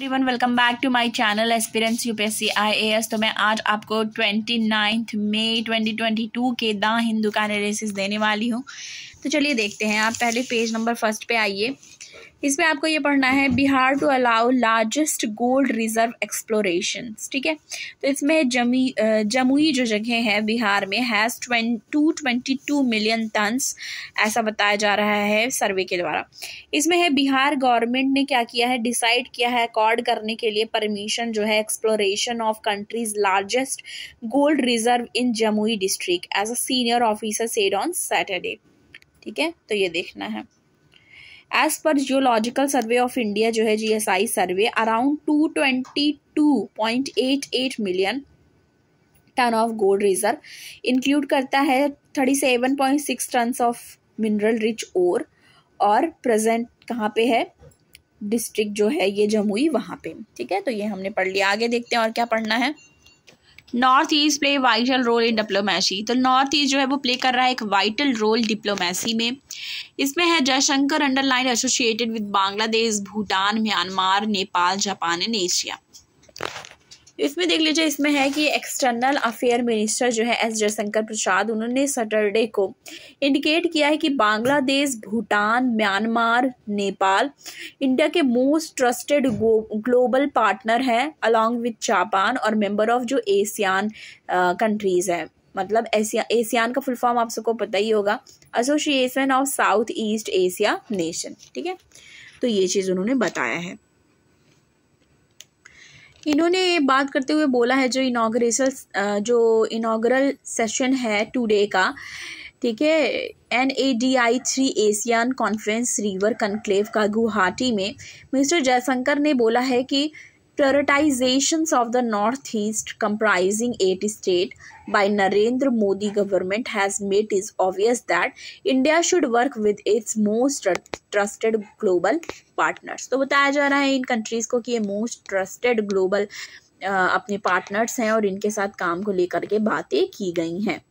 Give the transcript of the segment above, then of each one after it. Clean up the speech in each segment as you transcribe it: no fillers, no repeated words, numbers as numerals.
Everyone, welcome back to my channel aspirants UPSC IAS। तो मैं आज आपको 29 मई 2022 के द हिंदू का एनालिसिस देने वाली हूँ। तो चलिए देखते हैं। आप पहले पेज नंबर 1 पे आइए। इसमें आपको ये पढ़ना है Bihar to allow largest gold reserve exploration. ठीक है, तो इसमें जमुई जो जगह है बिहार में हैज़ 222 मिलियन टन्स, ऐसा बताया जा रहा है सर्वे के द्वारा। इसमें है बिहार गवर्नमेंट ने क्या किया है, डिसाइड किया है अकॉर्ड करने के लिए परमिशन जो है exploration of countries largest gold reserve in Jamui district as a senior officer said on Saturday. ठीक है, तो ये देखना है। As per geological survey of India जो है GSI survey, around 222.88 million ton of gold reserve include करता है 37.6 ton of mineral rich ore, और प्रेजेंट कहाँ पे है, डिस्ट्रिक्ट जो है ये जमुई वहाँ पे। ठीक है, तो ये हमने पढ़ लिया। आगे देखते हैं और क्या पढ़ना है। North east play vital role in diplomacy. तो नॉर्थ ईस्ट जो है वो प्ले कर रहा है एक वाइटल रोल डिप्लोमेसी में। इसमें है Jaishankar underline associated with Bangladesh, Bhutan, Myanmar, Nepal, Japan and Asia. इसमें देख लीजिए, इसमें है कि एक्सटर्नल अफेयर मिनिस्टर जो है S जयशंकर प्रसाद, उन्होंने सैटरडे को इंडिकेट किया है कि बांग्लादेश, भूटान, म्यांमार, नेपाल इंडिया के मोस्ट ट्रस्टेड ग्लोबल पार्टनर है अलॉन्ग विद जापान, और मेंबर ऑफ जो एशियान कंट्रीज है। मतलब एशियान का फुल फॉर्म आप सबको पता ही होगा, association of south east Asia nation. ठीक है, तो ये चीज़ उन्होंने बताया है। इन्होंने बात करते हुए बोला है जो इनॉग्रल सेशन है टुडे का, ठीक है, NADI 3 Asian conference river conclave का गुवाहाटी में, मिस्टर जयशंकर ने बोला है कि prioritizations of the northeast comprising 8 states by Narendra Modi government has made it obvious that India should work with its most trusted global partners। तो बताया जा रहा है इन कंट्रीज को कि ये मोस्ट ट्रस्टेड ग्लोबल अपने पार्टनर्स हैं और इनके साथ काम को लेकर के बातें की गई हैं।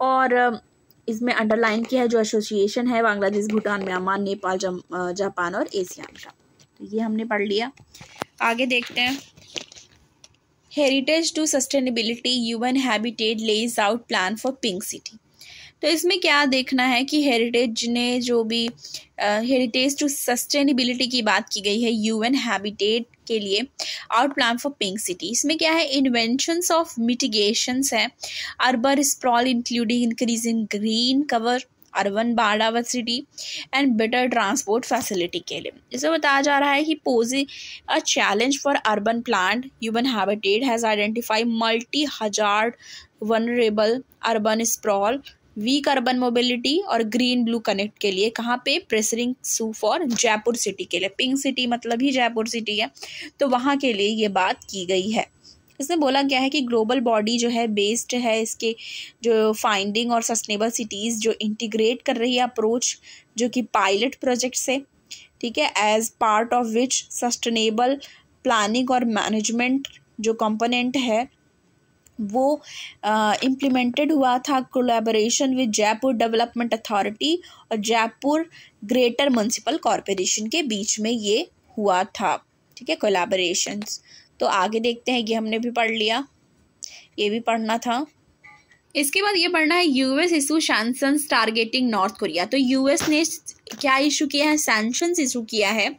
और इसमें अंडरलाइन किया है जो एसोसिएशन है बांग्लादेश, भूटान, म्यांमार, नेपाल, जापान और एशियान का। तो ये हमने पढ़ लिया। आगे देखते हैं। Heritage to sustainability, UN habitat lays out plan for pink city. तो इसमें क्या देखना है कि हेरिटेज ने जो भी हेरिटेज टू सस्टेनेबिलिटी की बात की गई है UN हैबिटेट के लिए out plan for pink city. इसमें क्या है, इन्वेंशंस ऑफ मिटिगेशंस है, urban sprawl including increasing green cover, urban biodiversity and better transport facility के लिए। इसे बताया जा रहा है कि posing a challenge for urban plant, human habitat has identified multi hazard vulnerable urban sprawl, weak urban mobility और ग्रीन ब्लू कनेक्ट के लिए। कहाँ पे, pressing issue for Jaipur city के लिए। पिंक सिटी मतलब ही जयपुर सिटी है, तो वहाँ के लिए ये बात की गई है। इसमें बोला गया है कि ग्लोबल बॉडी जो है बेस्ड है इसके जो फाइंडिंग और सस्टेनेबल सिटीज़ जो इंटीग्रेट कर रही है अप्रोच, जो कि पायलट प्रोजेक्ट से, ठीक है, as part of which sustainable planning और मैनेजमेंट जो कंपोनेंट है वो इम्प्लीमेंटेड हुआ था collaboration with Jaipur development authority और जयपुर ग्रेटर म्युनिसिपल कॉरपोरेशन के बीच में ये हुआ था। ठीक है, कोलैबोरेशंस। तो आगे देखते हैं, ये हमने भी पढ़ लिया, ये भी पढ़ना था। इसके बाद ये पढ़ना है US issue sanctions targeting north Korea. तो US ने क्या इशू किया है, सैंक्शंस इशू किया है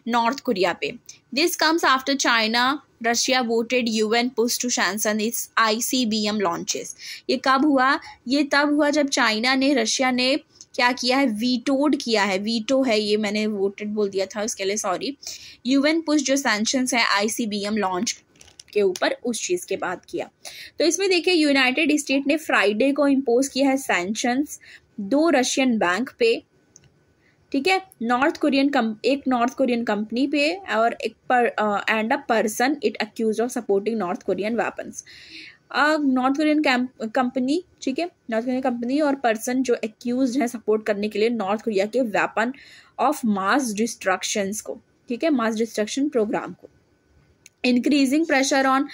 नॉर्थ कोरिया पे। This comes after China Russia voted UN push to sanction its ICBM launches. ये कब हुआ, ये तब हुआ जब चाइना ने, रशिया ने क्या किया है, वीटोड किया है, वीटो है ये, मैंने वोटेड बोल दिया था, उसके लिए सॉरी। UN पुश जो सैंक्शंस है ICBM लॉन्च के ऊपर, उस चीज़ के बाद किया। तो इसमें देखिए यूनाइटेड स्टेट ने फ्राइडे को इम्पोज किया है सैंक्शंस 2 रशियन बैंक पे, ठीक है, एक नॉर्थ कोरियन कंपनी पे और एक and a person it accuse of supporting north Korean weapons. North Korean company, ठीक है, नॉर्थ कोरियन कंपनी और पर्सन जो एक्यूज है सपोर्ट करने के लिए नॉर्थ कोरिया के वेपन ऑफ मास डिस्ट्रक्शंस को, ठीक है, मास डिस्ट्रक्शन प्रोग्राम को। Increasing pressure on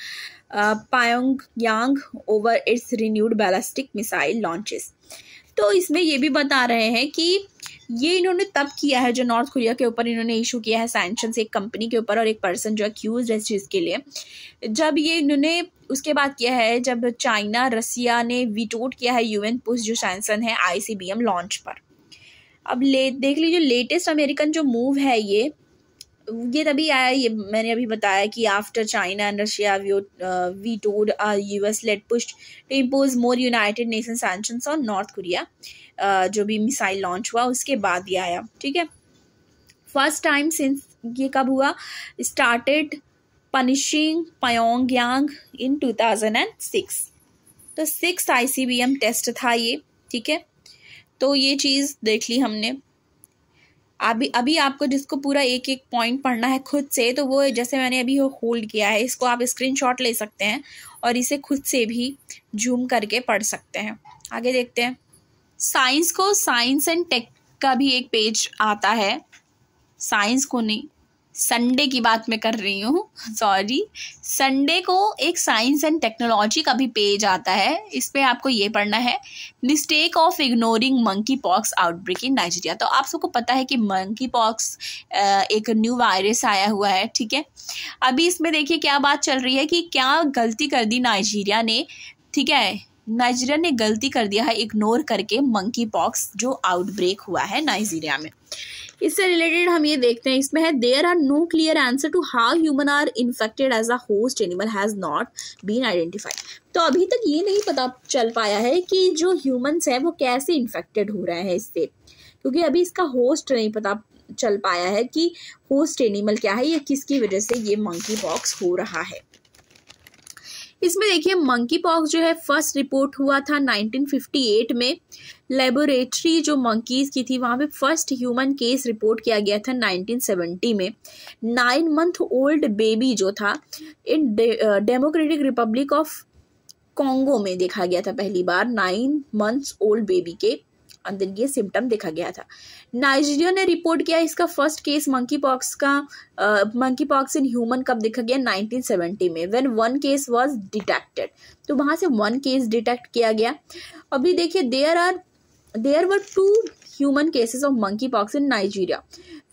Pyongyang over its renewed ballistic missile launches. तो इसमें ये भी बता रहे हैं कि ये इन्होंने तब किया है, जो नॉर्थ कोरिया के ऊपर इन्होंने इशू किया है सैंक्शंस, एक कंपनी के ऊपर और एक पर्सन जो अक्यूज है इस चीज़ के लिए, जब ये इन्होंने उसके बाद किया है जब चाइना रसिया ने वीटोड किया है यूएन पुश जो सैंक्शन है ICBM लॉन्च पर। अब देख लीजिए लेटेस्ट अमेरिकन जो मूव है ये तभी आया, ये मैंने अभी बताया कि after China and Russia vetoed US led push to impose more United Nation sanctions on North Korea, जो भी मिसाइल लॉन्च हुआ उसके बाद ये आया। ठीक है, फर्स्ट टाइम सिंस ये कब हुआ, स्टार्टेड पनिशिंग प्योंगयांग इन 2006, तो 6th ICBM टेस्ट था ये। ठीक है, तो ये चीज़ देख ली हमने। अभी आपको जिसको पूरा एक एक पॉइंट पढ़ना है खुद से, तो वो जैसे मैंने अभी होल्ड किया है इसको आप स्क्रीनशॉट ले सकते हैं और इसे खुद से भी जूम करके पढ़ सकते हैं। आगे देखते हैं। साइंस को साइंस एंड टेक का भी एक पेज आता है, साइंस को नहीं, संडे की बात मैं कर रही हूँ, सॉरी, संडे को एक साइंस एंड टेक्नोलॉजी का भी पेज आता है। इस पे आपको ये पढ़ना है, mistake of ignoring monkey pox outbreak in Nigeria. तो आप सबको पता है कि मंकी पॉक्स एक न्यू वायरस आया हुआ है। ठीक है, अभी इसमें देखिए क्या बात चल रही है कि क्या गलती कर दी नाइजीरिया ने। ठीक है, नाइजीरिया ने गलती कर दिया है इग्नोर करके मंकी पॉक्स जो आउटब्रेक हुआ है नाइजीरिया में। इससे रिलेटेड हम ये देखते हैं, इसमें है there are no clear answer to how human are infected as a host animal has not been identified. तो अभी तक ये नहीं पता चल पाया है कि जो ह्यूमन्स हैं वो कैसे इन्फेक्टेड हो रहे हैं इससे, क्योंकि अभी इसका होस्ट नहीं पता चल पाया है कि होस्ट एनिमल क्या है या किसकी वजह से ये मंकी पॉक्स हो रहा है। इसमें देखिए मंकी पॉक्स जो है फर्स्ट रिपोर्ट हुआ था 1958 में, लेबोरेटरी जो मंकीज की थी वहाँ पे फर्स्ट ह्यूमन केस रिपोर्ट किया गया था 1970 में। 9 month ओल्ड बेबी जो था in democratic Republic of Congo में देखा गया था पहली बार, 9 months ओल्ड बेबी के अंदर ये सिम्टम देखा गया था। नाइजीरिया ने रिपोर्ट किया इसका first case monkey pox in human कब देखा गया, 1970 में, व्हेन 1 केस वाज डिटेक्टेड। तो वहां से 1 केस डिटेक्ट किया गया। अभी देखिए there were 2 human cases of monkey pox in Nigeria.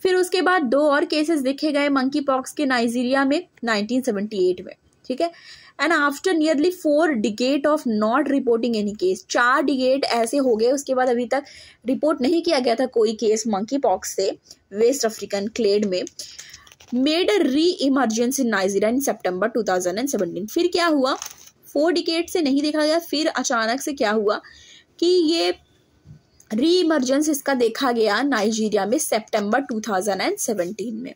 फिर उसके बाद 2 और केसेस देखे गए मंकी पॉक्स के नाइजीरिया में 1978 में। ठीक है, and after nearly 4 decade of not reporting any case, 4 decade ऐसे हो गए उसके बाद अभी तक रिपोर्ट नहीं किया गया था कोई केस मंकी पॉक्स से वेस्ट अफ्रीकन क्लेड में। मेड अ री इमर्जेंस इन नाइजीरिया इन सितंबर 2017। फिर क्या हुआ, 4 डिकेड से नहीं देखा गया, फिर अचानक से क्या हुआ कि ये री इमर्जेंस इसका देखा गया नाइजीरिया में सितंबर 2017 में।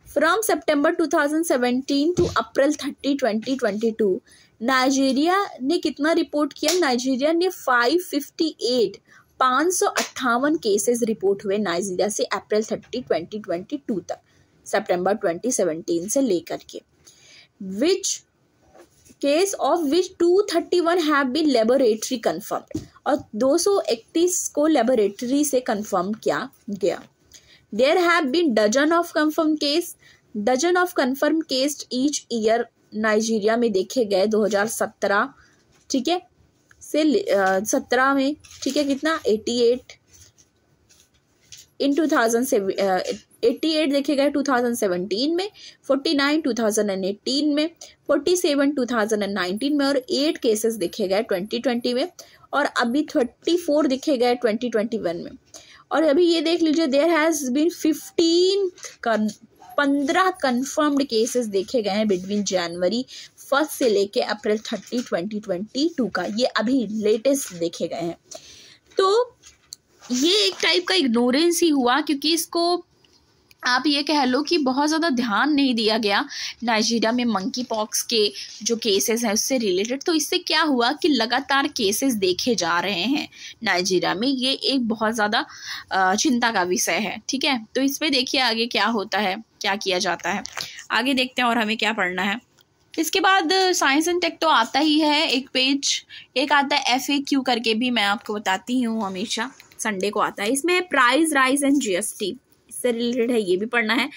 From September 2017 to April 30, 2022 Nigeria ने कितना रिपोर्ट किया, नाइजीरिया ने 558 केसेस रिपोर्ट हुए नाइजीरिया से अप्रैल 30, 2022 तक, सितंबर 2017 से लेकर के, which case of which 231 have been laboratory confirmed, और 231 को लेबोरेटरी से कंफर्म किया गया। There have been dozen of confirmed case each year Nigeria में देखे गए 2017, ठीक है, से 17 में, ठीक है, कितना 88 इन 88 देखे गए 2017 में, 49 2018 में, 47 2019 में, और 8 केसेस देखे गए 2020 में, और अभी 34 देखे गए 2021 में। और अभी ये देख लीजिए there has been 15 confirmed cases देखे गए हैं बिटवीन जनवरी 1 से लेके अप्रैल 30, 2022 का, ये अभी लेटेस्ट देखे गए हैं। तो ये एक टाइप का इग्नोरेंस ही हुआ, क्योंकि इसको आप ये कह लो कि बहुत ज़्यादा ध्यान नहीं दिया गया नाइजीरिया में मंकी पॉक्स के जो केसेस हैं उससे रिलेटेड। तो इससे क्या हुआ कि लगातार केसेस देखे जा रहे हैं नाइजीरिया में, ये एक बहुत ज़्यादा चिंता का विषय है। ठीक है, तो इसमें देखिए आगे क्या होता है, क्या किया जाता है, आगे देखते हैं और हमें क्या पढ़ना है। इसके बाद साइंस एंड टेक तो आता ही है एक पेज, एक आता है FAQ करके भी, मैं आपको बताती हूँ हमेशा, संडे को आता है। इसमें प्राइस राइज एंड GST, से रिलेटेड है, ये भी पढ़ना है।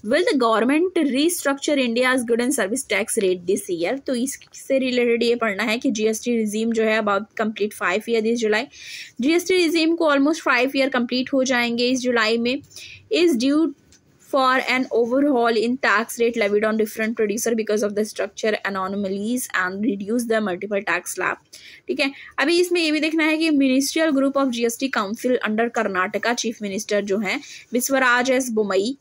Will the government restructure India's good and service tax rate this year, तो इससे रिलेटेड ये पढ़ना है कि जीएसटी रिजीम जो है about complete 5 year this July. GST regime को ऑलमोस्ट 5 ईयर कंप्लीट हो जाएंगे इस जुलाई में। Is due for an overhaul in tax rate levied on different producer because of the structure anomalies and reduce the multiple tax slab। ठीक है, अभी इसमें ये भी देखना है कि ministerial group of GST council under Karnataka chief minister जो हैं विश्वराज एस बोमई,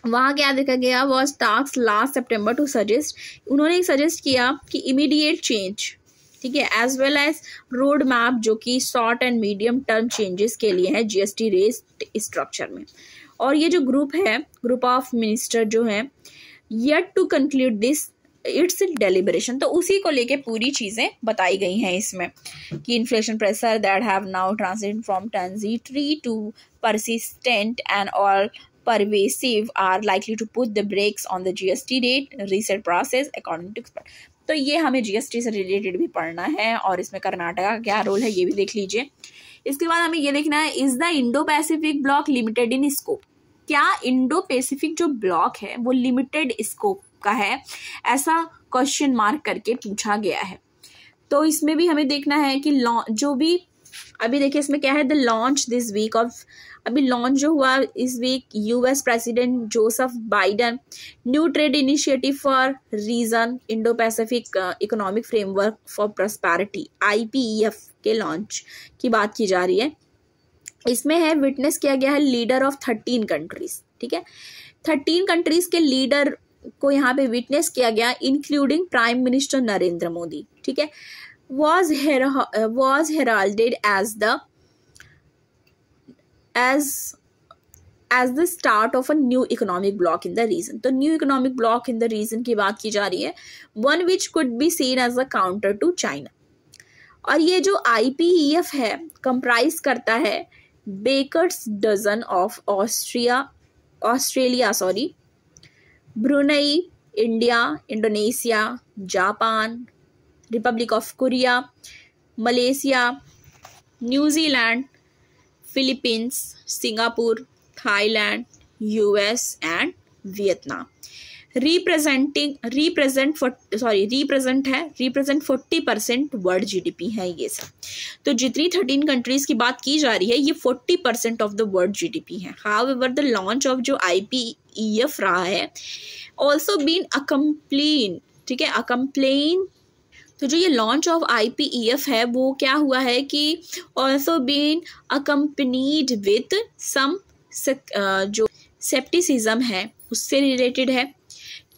वहाँ क्या देखा गया was task last September to suggest, उन्होंने सजेस्ट किया कि इमीडिएट चेंज, ठीक है, as well as road map जो कि short and medium term changes के लिए है जीएसटी रेट स्ट्रक्चर में। और ये जो ग्रुप है, ग्रुप ऑफ मिनिस्टर जो है, yet to conclude this its deliberation, तो उसी को लेके पूरी चीजें बताई गई हैं इसमें कि inflation pressure that have now transited from transitory to persistent and all pervasive are likely to put the brakes on the GST rate reset process according to expert। तो ये हमें जीएसटी से रिलेटेड भी पढ़ना है और इसमें कर्नाटका का क्या रोल है ये भी देख लीजिए। इसके बाद हमें ये देखना है is the Indo Pacific block limited in scope, क्या इंडो पैसिफिक जो ब्लॉक है वो लिमिटेड स्कोप का है, ऐसा क्वेश्चन मार्क करके पूछा गया है। तो इसमें भी हमें देखना है कि जो भी अभी देखिए इसमें क्या है, the launch this week of, अभी लॉन्च जो हुआ इस week US president Joseph Biden new trade initiative for region Indo Pacific economic framework for prosperity IPEF के लॉन्च की बात की जा रही है। इसमें है विटनेस किया गया है लीडर ऑफ 13 कंट्रीज, ठीक है, 13 कंट्रीज के लीडर को यहाँ पे विटनेस किया गया including prime minister Narendra Modi, ठीक है, was heralded as the start of a new economic bloc in the region। तो new economic bloc in the region की बात की जा रही है, one which could be seen as a counter to China। और ये जो IPEF है कंप्राइज करता है bakers dozen of Australia Brunei, India, Indonesia, Japan, republic of Korea, Malaysia, New Zealand, Philippines, Singapore, Thailand, US and Vietnam. Represent 40% world GDP है ये सब। तो जितनी 13 कंट्रीज की बात की जा रही है ये 40% ऑफ द वर्ल्ड GDP है। हाउएवर द लॉन्च ऑफ जो IPEF रहा है ऑल्सो बीन अकम्प्लेन, ठीक है, अकम्प्लेन। तो जो ये लॉन्च ऑफ IPEF है वो क्या हुआ है कि also been accompanied with some जो सेप्टिसिज्म है उससे रिलेटेड है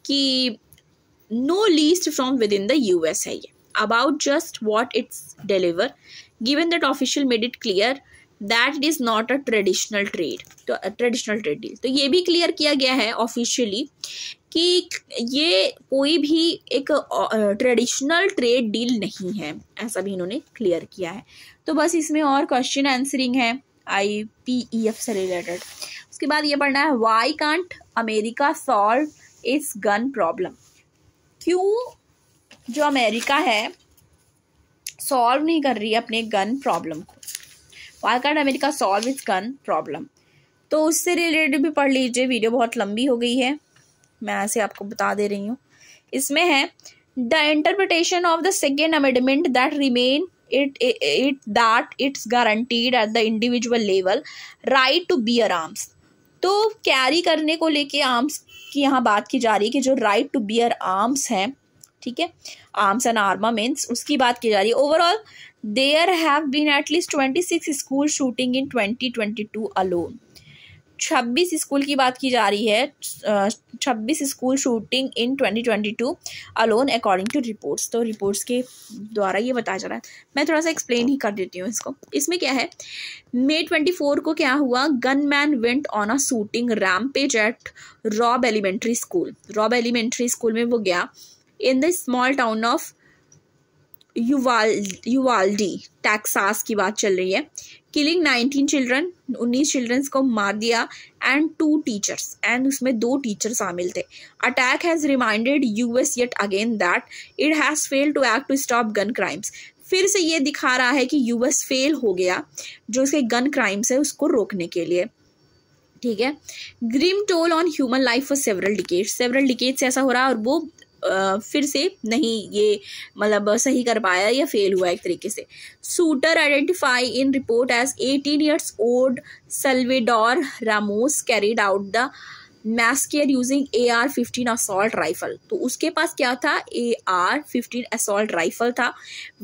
कि no least from within the US है ये about just what it's deliver given that official made it clear that it is not a traditional trade, तो traditional trade deal. तो ये भी क्लियर किया गया है ऑफिशियली कि ये कोई भी एक ट्रेडिशनल ट्रेड डील नहीं है, ऐसा भी इन्होंने क्लियर किया है। तो बस इसमें और क्वेश्चन आंसरिंग है IPEF से रिलेटेड। उसके बाद ये पढ़ना है why can't America solve it's gun problem, क्यों जो अमेरिका है सॉल्व नहीं कर रही है अपने गन प्रॉब्लम को, why can't America solve it's gun problem. तो उससे रिलेटेड भी पढ़ लीजिए, वीडियो बहुत लंबी हो गई है, मैं ऐसे आपको बता दे रही हूँ। इसमें है the interpretation of the second amendment that remain that it's guaranteed at the individual level right to bear arms। तो कैरी करने को लेके आर्म्स की यहाँ बात की जा रही है कि जो राइट टू बियर आर्म्स है, ठीक है, आर्म्स एंड आर्मामेंट्स, उसकी बात की जा रही है। Overall there have been at least 26 school shooting in 2022 alone. 26 school की बात की जा रही है, 26 school shooting in 2022 alone according to reports. तो रिपोर्ट्स के द्वारा ये बताया जा रहा है, मैं थोड़ा सा एक्सप्लेन ही कर देती हूँ इसको। इसमें क्या है, May 24 को क्या हुआ, gunman went on a shooting rampage at Robb elementary school. Robb elementary school में वो गया in the small town of Uvalde, Texas की बात चल रही है। किलिंग 19 चिल्ड्रन, 19 चिल्ड्रंस को मार दिया एंड 2 टीचर्स, एंड उसमें 2 टीचर शामिल थे। Attack has reminded US yet again that it has failed to act to stop gun crimes. फिर से ये दिखा रहा है कि US फेल हो गया जो उसके गन क्राइम्स है उसको रोकने के लिए। ठीक है। Grim toll on human life for several decades से ऐसा हो रहा है, और वो फिर से नहीं ये मतलब सही कर पाया या फेल हुआ एक तरीके से। Shooter identified in report as 18 years old Salvador Ramos carried out the massacre using AR-15 assault rifle. तो उसके पास क्या था, AR-15 असॉल्ट राइफल था,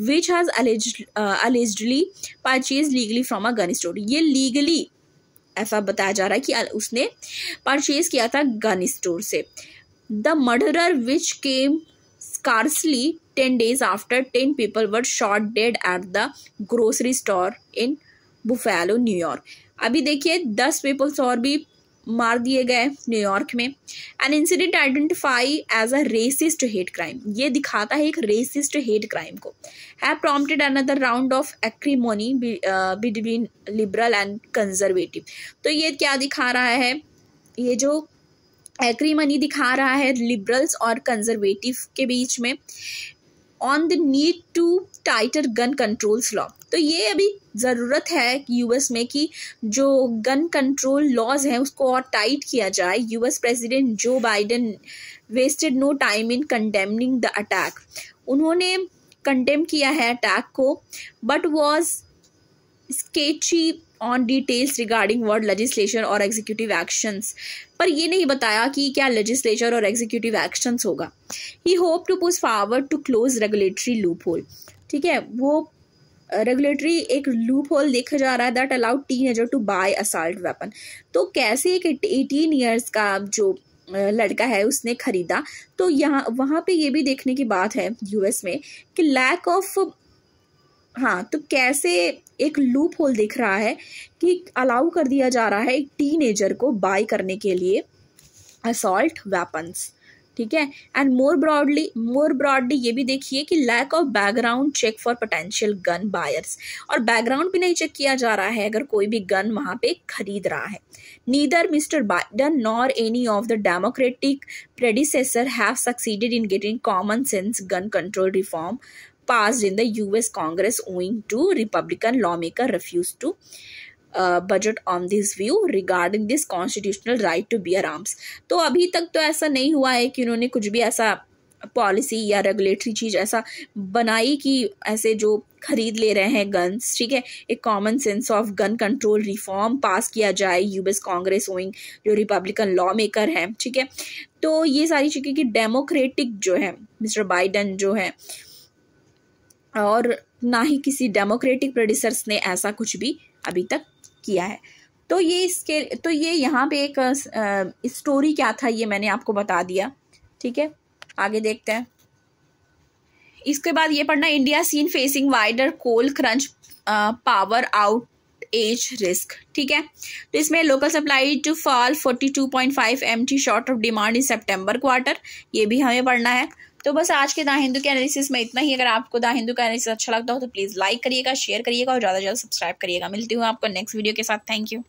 which has allegedly purchase legally from a gun store. ये लीगली ऐसा बताया जा रहा है कि उसने परचेज किया था गन स्टोर से। The murderer, which came scarcely 10 days after 10 people were shot dead at the grocery store in Buffalo, New York। अभी देखिए 10 पीपल्स और भी मार दिए गए न्यूयॉर्क में। An incident identified as a racist hate crime, ये दिखाता है एक racist hate crime को। Have prompted another round of acrimony between liberal and conservative। तो ये क्या दिखा रहा है, ये जो एक्रीमनी दिखा रहा है लिबरल्स और कंजर्वेटिव के बीच में, on the need to tighter gun controls law. तो ये अभी ज़रूरत है यूएस में कि जो गन कंट्रोल लॉज हैं उसको और टाइट किया जाए। US president Joe Biden wasted no time in condemning the attack. उन्होंने कंडेम किया है अटैक को, but was sketchy on details regarding word legislation और एग्जीक्यूटिव एक्शंस। पर ये नहीं बताया कि क्या लेजिस्लेचर और एग्जीक्यूटिव एक्शंस होगा। He hope to push forward to close regulatory loophole. ठीक है, वो रेगुलेटरी एक लूप होल देखा जा रहा है that allowed teenager to buy assault weapon. तो कैसे एक 18 ईयर्स का जो लड़का है उसने खरीदा। तो यहाँ वहाँ पे ये भी देखने की बात है यूएस में कि लैक ऑफ, हाँ, तो कैसे एक लूप होल दिख रहा है कि अलाउ कर दिया जा रहा है एक टीनेजर को बाय करने के लिए असॉल्ट वेपन्स। ठीक है, एंड मोर ब्रॉडली ये भी देखिए कि lack of background check for potential gun buyers. और बैकग्राउंड भी नहीं चेक किया जा रहा है अगर कोई भी गन वहां पे खरीद रहा है। Neither mister Biden nor any of the democratic predecessor have succeeded in getting common sense gun control reform passed in the US Congress owing to Republican lawmaker refused to budget on this view regarding this constitutional right to bear arms। तो अभी तक तो ऐसा नहीं हुआ है कि उन्होंने कुछ भी ऐसा पॉलिसी या रेगुलेटरी चीज ऐसा बनाई कि ऐसे जो खरीद ले रहे हैं गन्स, ठीक है, एक common sense of gun control reform pass किया जाए यूएस कांग्रेस ओइंग जो रिपब्लिकन लॉ मेकर हैं। ठीक है, तो ये सारी चीजें कि डेमोक्रेटिक जो है मिस्टर बाइडन जो है और ना ही किसी डेमोक्रेटिक प्रेडिसर्स ने ऐसा कुछ भी अभी तक किया है। तो ये यहाँ पे एक स्टोरी क्या था ये मैंने आपको बता दिया। ठीक है, आगे देखते हैं। इसके बाद ये पढ़ना, India seen facing wider coal crunch power outage risk. ठीक है, तो इसमें local supply to fall 42.5 MT short of demand in September quarter, ये भी हमें पढ़ना है। तो बस आज के द हिंदू के एनालिसिस में इतना ही। अगर आपको द हिंदू का एनालिसिस अच्छा लगता हो तो प्लीज़ लाइक करिएगा, शेयर करिएगा और ज़्यादा से ज़्यादा सब्सक्राइब करिएगा। मिलती हूँ आपको नेक्स्ट वीडियो के साथ। Thank you.